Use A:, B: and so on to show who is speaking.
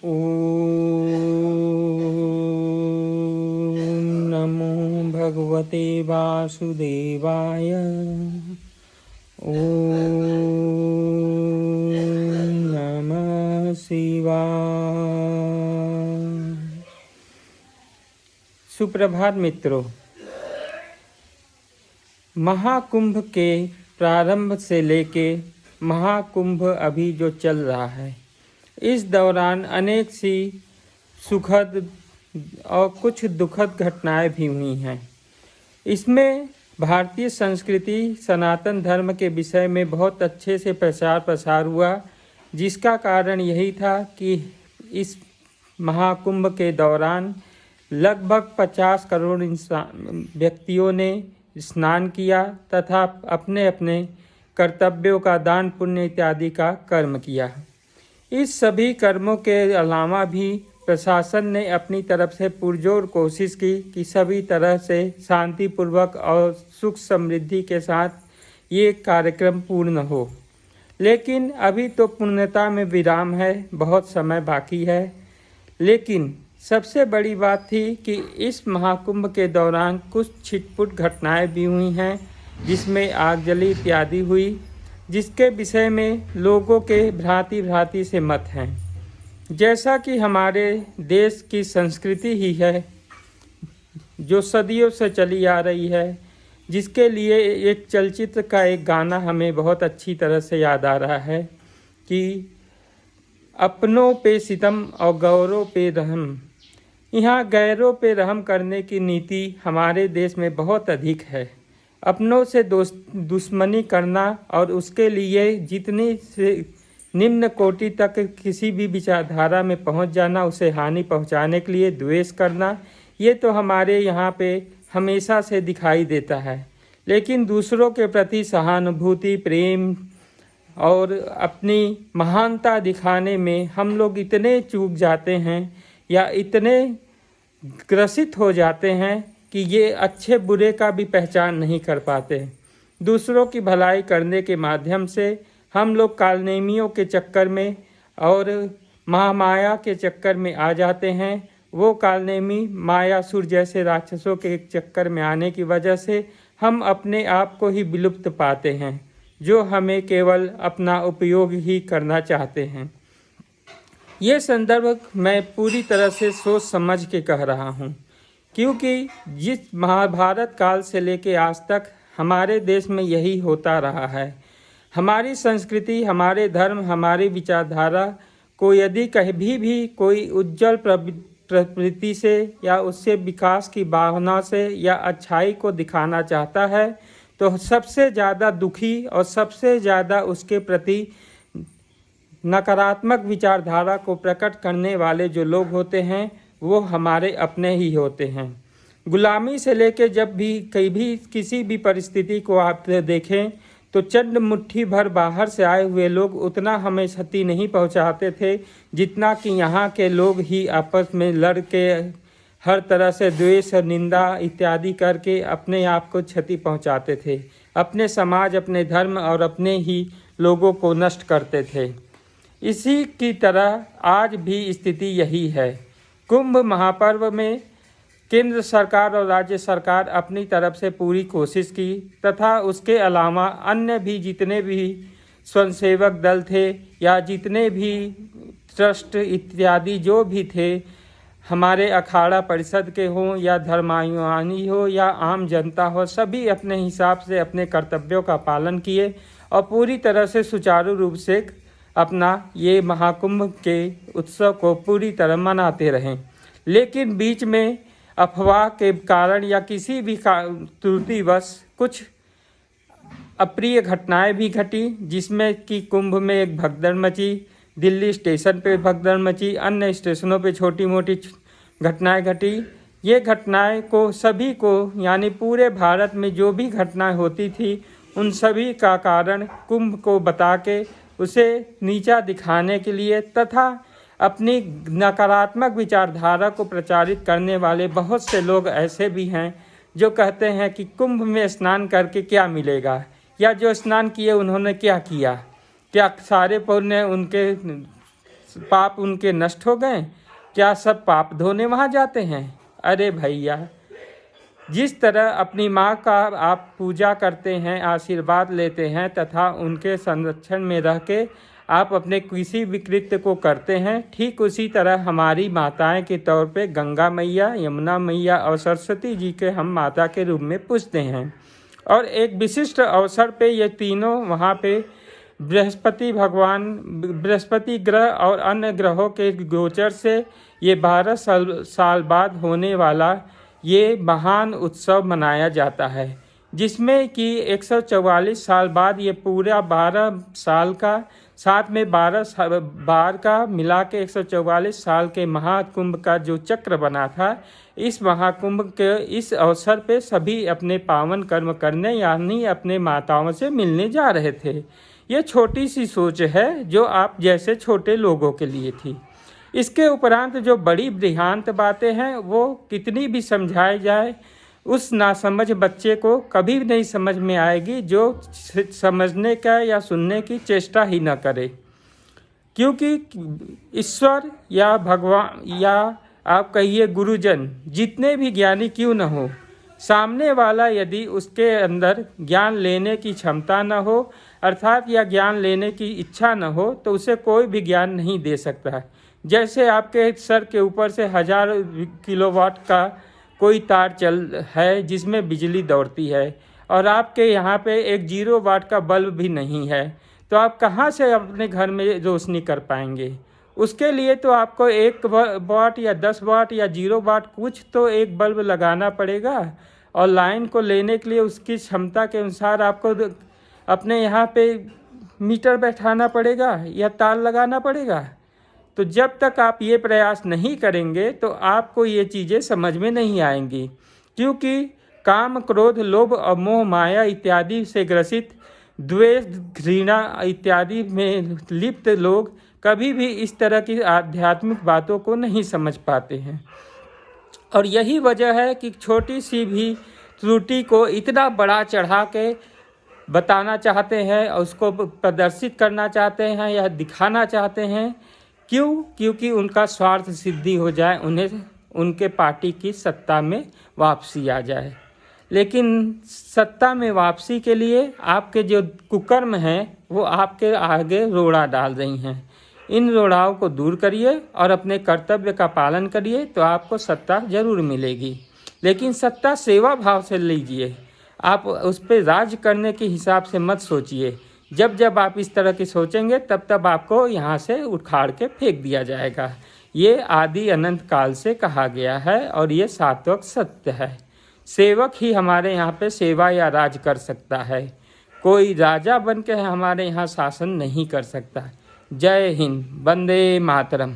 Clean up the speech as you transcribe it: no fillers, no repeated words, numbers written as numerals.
A: ॐ नमो भगवते वासुदेवाय। ॐ नमः शिवाय। सुप्रभात मित्रों, महाकुंभ के प्रारंभ से लेके महाकुंभ अभी जो चल रहा है, इस दौरान अनेक सी सुखद और कुछ दुखद घटनाएं भी हुई हैं। इसमें भारतीय संस्कृति सनातन धर्म के विषय में बहुत अच्छे से प्रचार प्रसार हुआ, जिसका कारण यही था कि इस महाकुंभ के दौरान लगभग 50 करोड़ व्यक्तियों ने स्नान किया तथा अपने अपने कर्तव्यों का दान पुण्य इत्यादि का कर्म किया। इस सभी कर्मों के अलावा भी प्रशासन ने अपनी तरफ से पुरजोर कोशिश की कि सभी तरह से शांतिपूर्वक और सुख समृद्धि के साथ ये कार्यक्रम पूर्ण हो। लेकिन अभी तो पूर्णता में विराम है, बहुत समय बाकी है। लेकिन सबसे बड़ी बात थी कि इस महाकुंभ के दौरान कुछ छिटपुट घटनाएं भी हुई हैं, जिसमें आगजनी इत्यादि हुई, जिसके विषय में लोगों के भांति से मत हैं। जैसा कि हमारे देश की संस्कृति ही है, जो सदियों से चली आ रही है, जिसके लिए एक चलचित्र का एक गाना हमें बहुत अच्छी तरह से याद आ रहा है कि अपनों पे सितम और गौरों पे रहम। यहाँ गैरों पे रहम करने की नीति हमारे देश में बहुत अधिक है। अपनों से दुश्मनी करना और उसके लिए जितनी से निम्न कोटि तक किसी भी विचारधारा में पहुंच जाना, उसे हानि पहुंचाने के लिए द्वेष करना, ये तो हमारे यहाँ पे हमेशा से दिखाई देता है। लेकिन दूसरों के प्रति सहानुभूति, प्रेम और अपनी महानता दिखाने में हम लोग इतने चूक जाते हैं या इतने ग्रसित हो जाते हैं कि ये अच्छे बुरे का भी पहचान नहीं कर पाते। दूसरों की भलाई करने के माध्यम से हम लोग कालनेमियों के चक्कर में और महामाया के चक्कर में आ जाते हैं। वो कालनेमी मायासुर जैसे राक्षसों के चक्कर में आने की वजह से हम अपने आप को ही विलुप्त पाते हैं, जो हमें केवल अपना उपयोग ही करना चाहते हैं। ये संदर्भ मैं पूरी तरह से सोच समझ के कह रहा हूँ, क्योंकि जिस महाभारत काल से लेके आज तक हमारे देश में यही होता रहा है। हमारी संस्कृति, हमारे धर्म, हमारी विचारधारा को यदि कभी भी कोई उज्जवल प्रवृत्ति से या उससे विकास की भावना से या अच्छाई को दिखाना चाहता है, तो सबसे ज़्यादा दुखी और सबसे ज़्यादा उसके प्रति नकारात्मक विचारधारा को प्रकट करने वाले जो लोग होते हैं, वो हमारे अपने ही होते हैं। गुलामी से लेकर जब भी कभी किसी भी परिस्थिति को आप देखें तो चंद मुट्ठी भर बाहर से आए हुए लोग उतना हमें क्षति नहीं पहुंचाते थे, जितना कि यहाँ के लोग ही आपस में लड़ के हर तरह से द्वेष और निंदा इत्यादि करके अपने आप को क्षति पहुंचाते थे, अपने समाज, अपने धर्म और अपने ही लोगों को नष्ट करते थे। इसी की तरह आज भी स्थिति यही है। कुंभ महापर्व में केंद्र सरकार और राज्य सरकार अपनी तरफ से पूरी कोशिश की तथा उसके अलावा अन्य भी जितने भी स्वयंसेवक दल थे या जितने भी ट्रस्ट इत्यादि जो भी थे, हमारे अखाड़ा परिषद के हों या धर्माभिमानी हो या आम जनता हो, सभी अपने हिसाब से अपने कर्तव्यों का पालन किए और पूरी तरह से सुचारू रूप से अपना ये महाकुंभ के उत्सव को पूरी तरह मनाते रहें। लेकिन बीच में अफवाह के कारण या किसी भी त्रुटिवश कुछ अप्रिय घटनाएं भी घटी, जिसमें कि कुंभ में एक भगदड़ मची, दिल्ली स्टेशन पे भगदड़ मची, अन्य स्टेशनों पे छोटी मोटी घटनाएं घटी। ये घटनाएं को सभी को यानी पूरे भारत में जो भी घटनाएं होती थी, उन सभी का कारण कुंभ को बता के उसे नीचा दिखाने के लिए तथा अपनी नकारात्मक विचारधारा को प्रचारित करने वाले बहुत से लोग ऐसे भी हैं जो कहते हैं कि कुंभ में स्नान करके क्या मिलेगा, या जो स्नान किए उन्होंने क्या किया, क्या सारे पुण्य उनके पाप उनके नष्ट हो गए? क्या सब पाप धोने वहाँ जाते हैं? अरे भैया, जिस तरह अपनी माँ का आप पूजा करते हैं, आशीर्वाद लेते हैं तथा उनके संरक्षण में रह के आप अपने किसी भी कृत्य को करते हैं, ठीक उसी तरह हमारी माताएं के तौर पे गंगा मैया, यमुना मैया और सरस्वती जी के हम माता के रूप में पूजते हैं। और एक विशिष्ट अवसर पे ये तीनों वहाँ पे बृहस्पति भगवान, बृहस्पति ग्रह और अन्य ग्रहों के गोचर से ये 12 साल बाद होने वाला ये महान उत्सव मनाया जाता है, जिसमें कि 144 साल बाद ये पूरा 12 साल का, साथ में 12 बार का मिला के 144 साल के महाकुंभ का जो चक्र बना था, इस महाकुंभ के इस अवसर पे सभी अपने पावन कर्म करने यानी अपने माताओं से मिलने जा रहे थे। ये छोटी सी सोच है जो आप जैसे छोटे लोगों के लिए थी। इसके उपरांत जो बड़ी बृहंत बातें हैं वो कितनी भी समझाई जाए उस नासमझ बच्चे को कभी नहीं समझ में आएगी जो समझने का या सुनने की चेष्टा ही न करे। क्योंकि ईश्वर या भगवान या आप कहिए गुरुजन जितने भी ज्ञानी क्यों न हो, सामने वाला यदि उसके अंदर ज्ञान लेने की क्षमता न हो अर्थात या ज्ञान लेने की इच्छा न हो तो उसे कोई भी ज्ञान नहीं दे सकता। जैसे आपके सर के ऊपर से 1000 किलोवाट का कोई तार चल है जिसमें बिजली दौड़ती है और आपके यहाँ पे एक 0 वाट का बल्ब भी नहीं है, तो आप कहाँ से अपने घर में रोशनी कर पाएंगे? उसके लिए तो आपको 1 वाट या 10 वाट या 0 वाट कुछ तो एक बल्ब लगाना पड़ेगा और लाइन को लेने के लिए उसकी क्षमता के अनुसार आपको अपने यहाँ पे मीटर बैठाना पड़ेगा या तार लगाना पड़ेगा। तो जब तक आप ये प्रयास नहीं करेंगे तो आपको ये चीज़ें समझ में नहीं आएंगी। क्योंकि काम, क्रोध, लोभ और मोह माया इत्यादि से ग्रसित, द्वेष, घृणा इत्यादि में लिप्त लोग कभी भी इस तरह की आध्यात्मिक बातों को नहीं समझ पाते हैं। और यही वजह है कि छोटी सी भी त्रुटि को इतना बड़ा चढ़ा के बताना चाहते हैं और उसको प्रदर्शित करना चाहते हैं या दिखाना चाहते हैं। क्यों? क्योंकि उनका स्वार्थ सिद्धि हो जाए, उन्हें उनके पार्टी की सत्ता में वापसी आ जाए। लेकिन सत्ता में वापसी के लिए आपके जो कुकर्म हैं वो आपके आगे रोड़ा डाल रही हैं। इन रोड़ाओं को दूर करिए और अपने कर्तव्य का पालन करिए तो आपको सत्ता जरूर मिलेगी। लेकिन सत्ता सेवा भाव से लीजिए, आप उस पर राज करने के हिसाब से मत सोचिए। जब जब आप इस तरह की सोचेंगे तब तब आपको यहाँ से उखाड़ के फेंक दिया जाएगा। ये आदि अनंत काल से कहा गया है और ये सात्विक सत्य है। सेवक ही हमारे यहाँ पे सेवा या राज कर सकता है, कोई राजा बन के हमारे यहाँ शासन नहीं कर सकता। जय हिंद, वंदे मातरम।